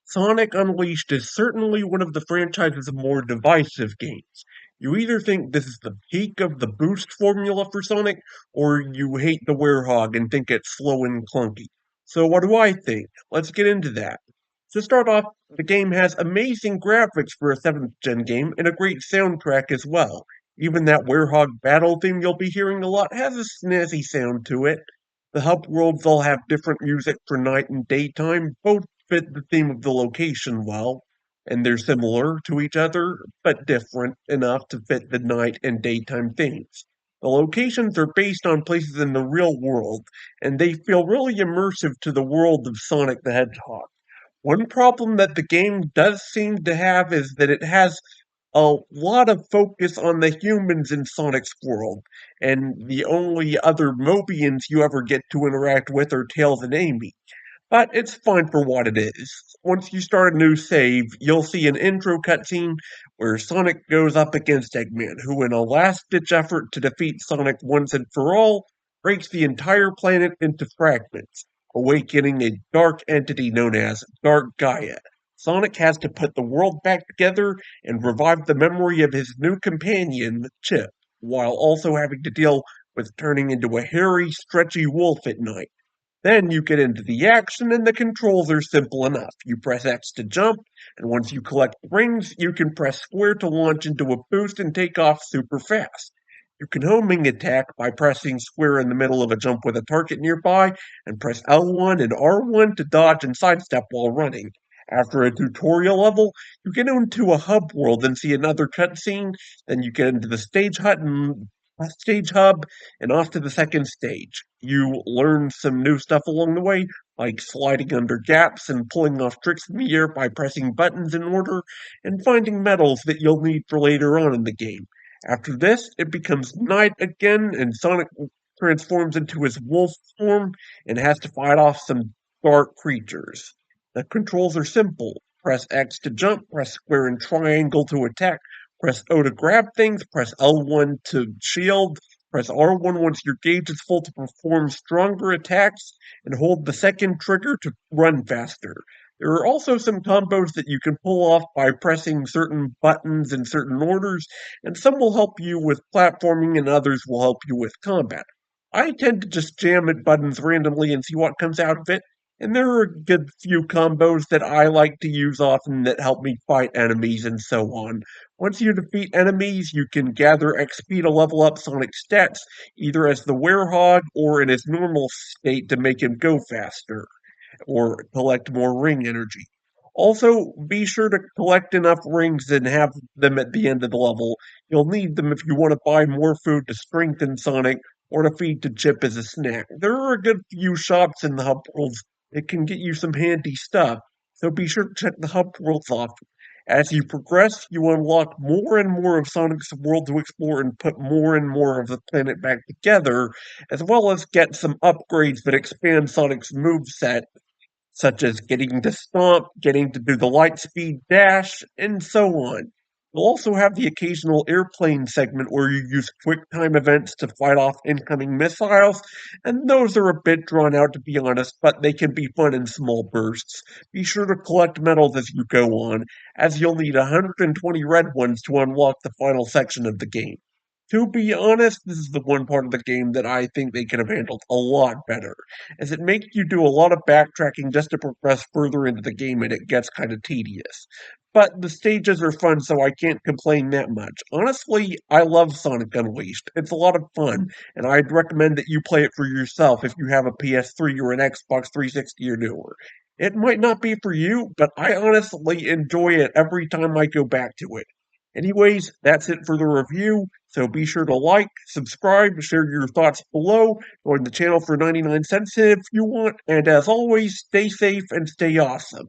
Sonic Unleashed is certainly one of the franchise's more divisive games. You either think this is the peak of the boost formula for Sonic, or you hate the Werehog and think it's slow and clunky. So what do I think? Let's get into that. To start off, the game has amazing graphics for a 7th gen game and a great soundtrack as well. Even that Werehog battle theme you'll be hearing a lot has a snazzy sound to it. The hub worlds all have different music for night and daytime, both fit the theme of the location well, and they're similar to each other, but different enough to fit the night and daytime themes. The locations are based on places in the real world, and they feel really immersive to the world of Sonic the Hedgehog. One problem that the game does seem to have is that it has a lot of focus on the humans in Sonic's world, and the only other Mobians you ever get to interact with are Tails and Amy. But it's fine for what it is. Once you start a new save, you'll see an intro cutscene where Sonic goes up against Eggman, who, in a last ditch effort to defeat Sonic once and for all, breaks the entire planet into fragments, awakening a dark entity known as Dark Gaia. Sonic has to put the world back together and revive the memory of his new companion, Chip, while also having to deal with turning into a hairy, stretchy wolf at night. Then you get into the action, and the controls are simple enough. You press X to jump, and once you collect rings, you can press square to launch into a boost and take off super fast. You can homing attack by pressing square in the middle of a jump with a target nearby, and press L1 and R1 to dodge and sidestep while running. After a tutorial level, you get into a hub world and see another cutscene. Then you get into the stage hub and off to the second stage. You learn some new stuff along the way, like sliding under gaps and pulling off tricks in the air by pressing buttons in order, and finding medals that you'll need for later on in the game. After this, it becomes night again, and Sonic transforms into his wolf form and has to fight off some dark creatures. The controls are simple. Press X to jump, press square and triangle to attack, press O to grab things, press L1 to shield, press R1 once your gauge is full to perform stronger attacks, and hold the second trigger to run faster. There are also some combos that you can pull off by pressing certain buttons in certain orders, and some will help you with platforming and others will help you with combat. I tend to just jam at buttons randomly and see what comes out of it, and there are a good few combos that I like to use often that help me fight enemies and so on. Once you defeat enemies, you can gather XP to level up Sonic's stats, either as the Werehog or in his normal state to make him go faster, or collect more ring energy. Also, be sure to collect enough rings and have them at the end of the level. You'll need them if you want to buy more food to strengthen Sonic or to feed to Chip as a snack. There are a good few shops in the hub worlds that can get you some handy stuff, so be sure to check the hub worlds off. As you progress, you unlock more and more of Sonic's world to explore and put more and more of the planet back together, as well as get some upgrades that expand Sonic's moveset, such as getting to stomp, getting to do the light speed dash, and so on. You'll also have the occasional airplane segment where you use quick time events to fight off incoming missiles, and those are a bit drawn out to be honest, but they can be fun in small bursts. Be sure to collect medals as you go on, as you'll need 120 red ones to unlock the final section of the game. To be honest, this is the one part of the game that I think they could have handled a lot better, as it makes you do a lot of backtracking just to progress further into the game and it gets kind of tedious. But the stages are fun, so I can't complain that much. Honestly, I love Sonic Unleashed. It's a lot of fun, and I'd recommend that you play it for yourself if you have a PS3 or an Xbox 360 or newer. It might not be for you, but I honestly enjoy it every time I go back to it. Anyways, that's it for the review. So be sure to like, subscribe, share your thoughts below, join the channel for 99 cents if you want, and as always, stay safe and stay awesome.